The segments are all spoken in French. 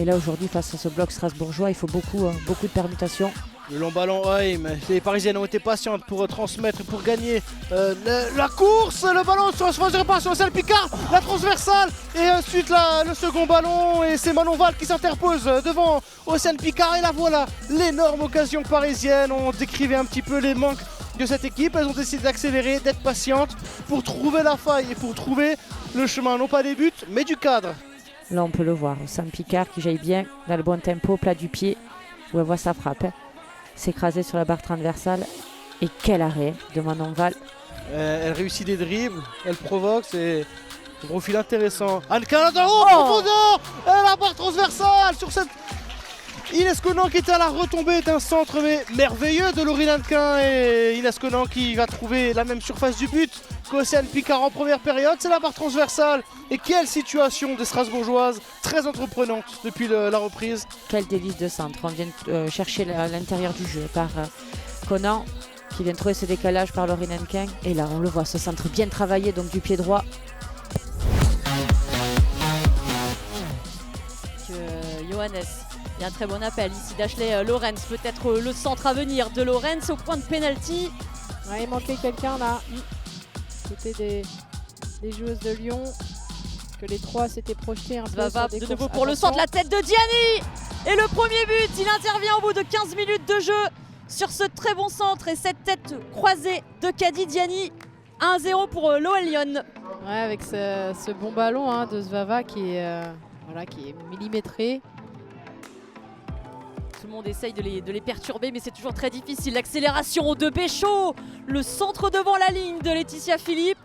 Et là aujourd'hui face à ce bloc strasbourgeois, il faut beaucoup de permutations. Le long ballon, ouais, mais les Parisiennes ont été patientes pour transmettre, pour gagner la course. Le ballon sur la surface de réparation, c'est le Picard, la transversale. Et ensuite le second ballon, et c'est Manon Val qui s'interpose devant Océane Picard. Et là voilà, l'énorme occasion parisienne. On décrivait un petit peu les manques de cette équipe. Elles ont décidé d'accélérer, d'être patientes pour trouver la faille et pour trouver le chemin, non pas des buts, mais du cadre. Là on peut le voir, Océane Picard qui jaillit bien dans le bon tempo, plat du pied, où elle voit sa frappe. S'écraser sur la barre transversale. Et quel arrêt de Manon Val. Elle réussit des dribbles, elle provoque, c'est un profil intéressant. Anne Canada, oh, profondeur, la barre transversale sur cette... Inès Conan qui était à la retombée d'un centre mais merveilleux de Laurine Hannequin, et Inès Conan qui va trouver la même surface du but qu'Océane Picard en première période. C'est la barre transversale, et quelle situation des Strasbourgeoises, très entreprenante depuis la reprise. Quel délice de centre, on vient chercher l'intérieur du jeu par Conan qui vient trouver ce décalage par Laurine Hannequin, et là on le voit, ce centre bien travaillé donc du pied droit. Johannes, il y a un très bon appel ici d'Ashley Lorenz, peut-être le centre à venir de Lorenz au point de pénalty. Ouais, il manquait quelqu'un là. C'était des joueuses de Lyon, que les trois s'étaient projetés un peu sur des de courses. nouveau pour le centre, la tête de Diani. Et le premier but, il intervient au bout de 15 minutes de jeu sur ce très bon centre et cette tête croisée de Kadi Diani. 1-0 pour l'OL Lyon. Ouais, avec ce bon ballon de Zvava qui est millimétré. Tout le monde essaye de les perturber, mais c'est toujours très difficile. L'accélération de Béchaud, le centre devant la ligne de Laetitia Philippe.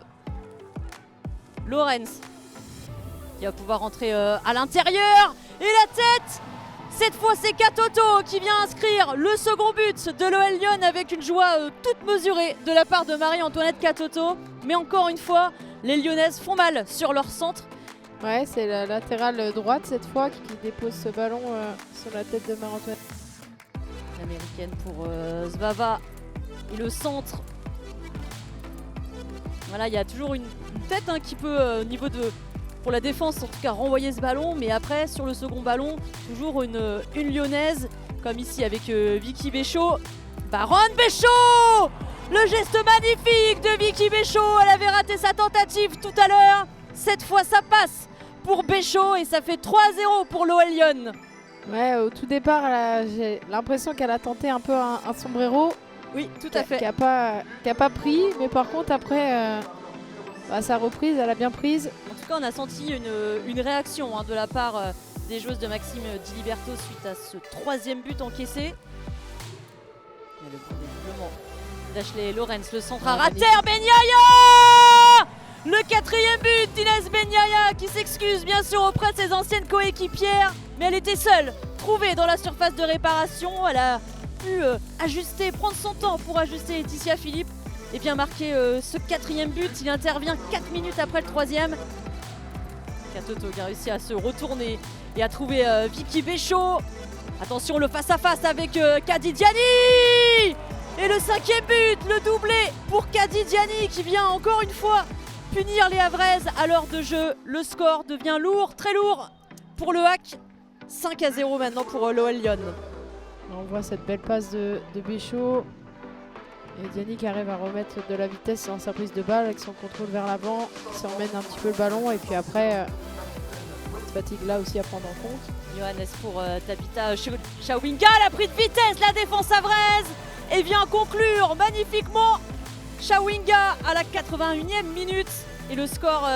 Lorenz qui va pouvoir rentrer à l'intérieur. Et la tête, cette fois c'est Katoto qui vient inscrire le second but de l'OL Lyon avec une joie toute mesurée de la part de Marie-Antoinette Katoto. Mais encore une fois, les Lyonnaises font mal sur leur centre. Ouais, c'est la latérale droite cette fois qui dépose ce ballon sur la tête de Marie-Antoinette. L'américaine pour Zvava et le centre. Voilà, il y a toujours une tête qui peut, au niveau pour la défense en tout cas, renvoyer ce ballon. Mais après, sur le second ballon, toujours une Lyonnaise, comme ici avec Vicky Béchaud. Baronne Béchaud! Le geste magnifique de Vicky Béchaud. Elle avait raté sa tentative tout à l'heure. Cette fois, ça passe pour Béchaud et ça fait 3-0 pour l'OL Lyon. Ouais, au tout départ, j'ai l'impression qu'elle a tenté un peu un sombrero. Oui, tout à fait. Qui a pas pris, mais par contre, après, sa reprise, elle a bien prise. En tout cas, on a senti une réaction de la part des joueuses de Maxime Di Liberto suite à ce troisième but encaissé. Il y a le bon dédoublement d'Ashley Lorenz, le centre à rater, Benyaya! Le quatrième but d'Inès Benyaya qui s'excuse bien sûr auprès de ses anciennes coéquipières, mais elle était seule, trouvée dans la surface de réparation. Elle a pu ajuster, prendre son temps pour ajuster Laetitia Philippe et bien marquer ce quatrième but. Il intervient 4 minutes après le troisième. Katoto qui a réussi à se retourner et à trouver Vicky Béchaud. Attention, le face-à-face avec Kadi Diani! Et le cinquième but, le doublé pour Kadi Diani qui vient encore une fois punir les Havraises à l'heure de jeu. Le score devient lourd, très lourd pour le HAC. 5-0 maintenant pour l'OL Lyon. On voit cette belle passe de Béchaud. Et Diani qui arrive à remettre de la vitesse dans sa prise de balle avec son contrôle vers l'avant. Il s'emmène un petit peu le ballon et puis après, cette fatigue là aussi à prendre en compte. Johannes pour Tabitha Chawinga, elle a pris de vitesse la défense havraise et vient conclure magnifiquement. Chawinga à la 81e minute et le score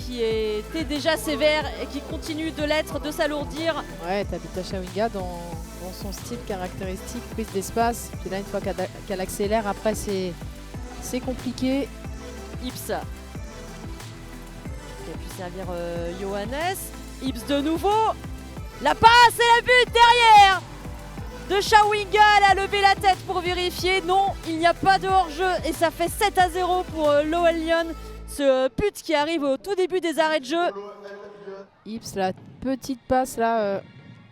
qui était déjà sévère et qui continue de l'être, de s'alourdir. Ouais, Tabitha Chawinga dans son style caractéristique, prise d'espace. Puis là, une fois qu'elle accélère, après c'est compliqué. Ips qui a pu servir Johannes. Ips de nouveau. La passe et la but derrière de Chawinga. Elle a levé la tête pour vérifier. Non, il n'y a pas de hors-jeu et ça fait 7-0 pour l'OL Lyon. Ce but qui arrive au tout début des arrêts de jeu. Ips, la petite passe là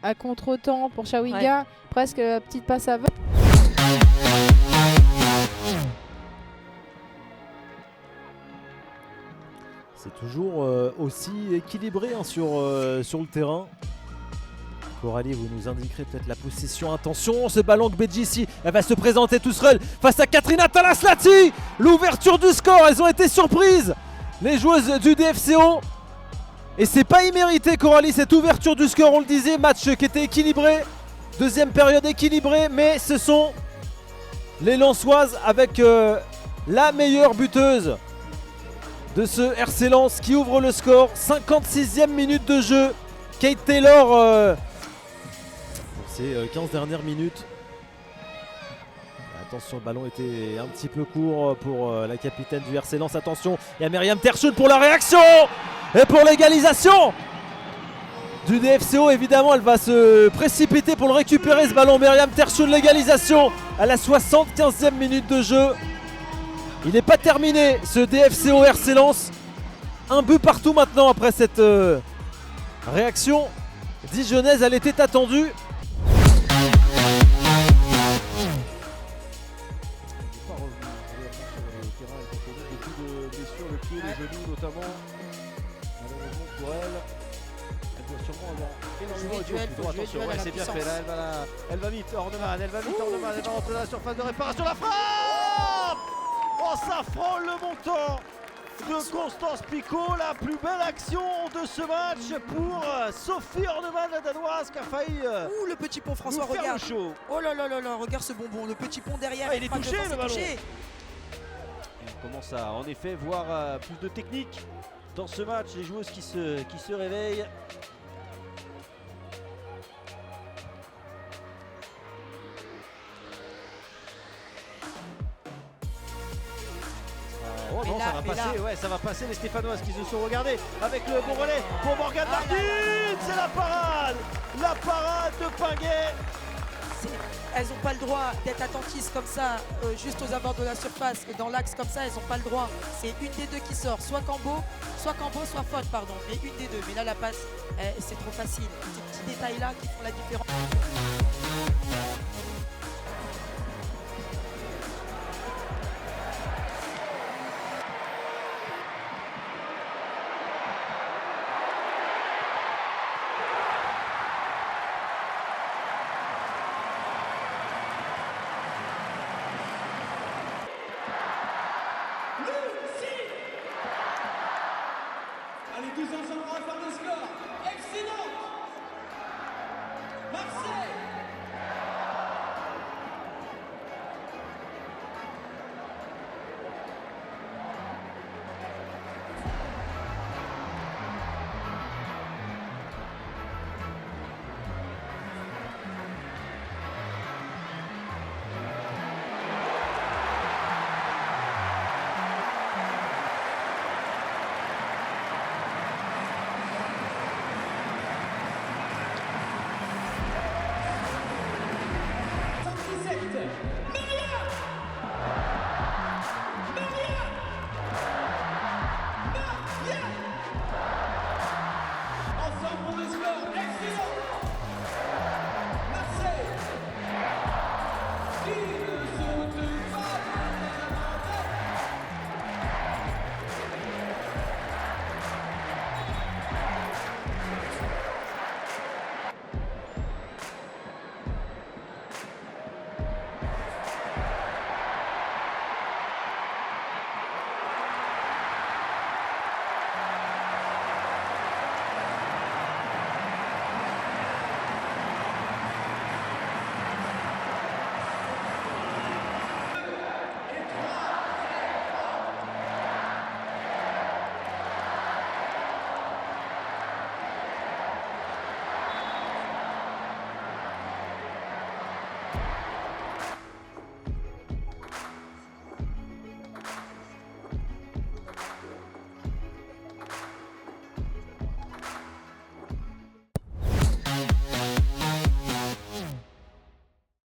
à contre-temps pour Chawinga. Ouais. Presque la petite passe à aveugle. C'est toujours aussi équilibré sur le terrain. Coralie, vous nous indiquerez peut-être la possession. Attention, ce ballon que Beji ici, elle va se présenter tout seul face à Katrina Talaslati. L'ouverture du score, elles ont été surprises, les joueuses du DFCO. Et c'est pas immérité, Coralie, cette ouverture du score, on le disait, match qui était équilibré. Deuxième période équilibrée, mais ce sont les Lensoises avec la meilleure buteuse de ce RC Lens qui ouvre le score. 56e minute de jeu. Kate Taylor pour ces 15 dernières minutes. Attention, le ballon était un petit peu court pour la capitaine du RC Lens. Attention, il y a Myriam Terchoun pour la réaction et pour l'égalisation du DFCO. Évidemment, elle va se précipiter pour le récupérer, ce ballon. Myriam Terchoun, l'égalisation à la 75e minute de jeu. Il n'est pas terminé ce DFCO RC Lens. Un but partout maintenant après cette réaction dijonnaise, elle était attendue. Beaucoup de blessures, le pied, les genoux notamment. Malheureusement pour elle. Elle doit sûrement avoir énormément de jours. Attention, ouais, c'est bien fait là. Elle va vite, Orneman, elle va rentrer dans la surface de réparation. La frappe! Oh, ça frôle le montant de Constance Picot. La plus belle action de ce match pour Sophie Orneman, la danoise, qui a failli Ouh, le petit pont, François, nous faire regarde. le show. Oh là là là là, regarde ce bonbon, le petit pont derrière. Ah, il est frappe touché, devant, le ballon. touché. Et on commence à en effet voir plus de technique dans ce match, les joueuses qui se réveillent. Oh non, là, ça va passer, ouais, ça va passer, les Stéphanoises qui se sont regardées avec le bon relais pour Morgane Martin. C'est la parade de Pinguet. Elles n'ont pas le droit d'être attentistes comme ça, juste aux abords de la surface, et dans l'axe comme ça, elles n'ont pas le droit. C'est une des deux qui sort, soit Cambo, soit faute, pardon, mais une des deux. Mais là, la passe, c'est trop facile. Ces petits détails-là qui font la différence.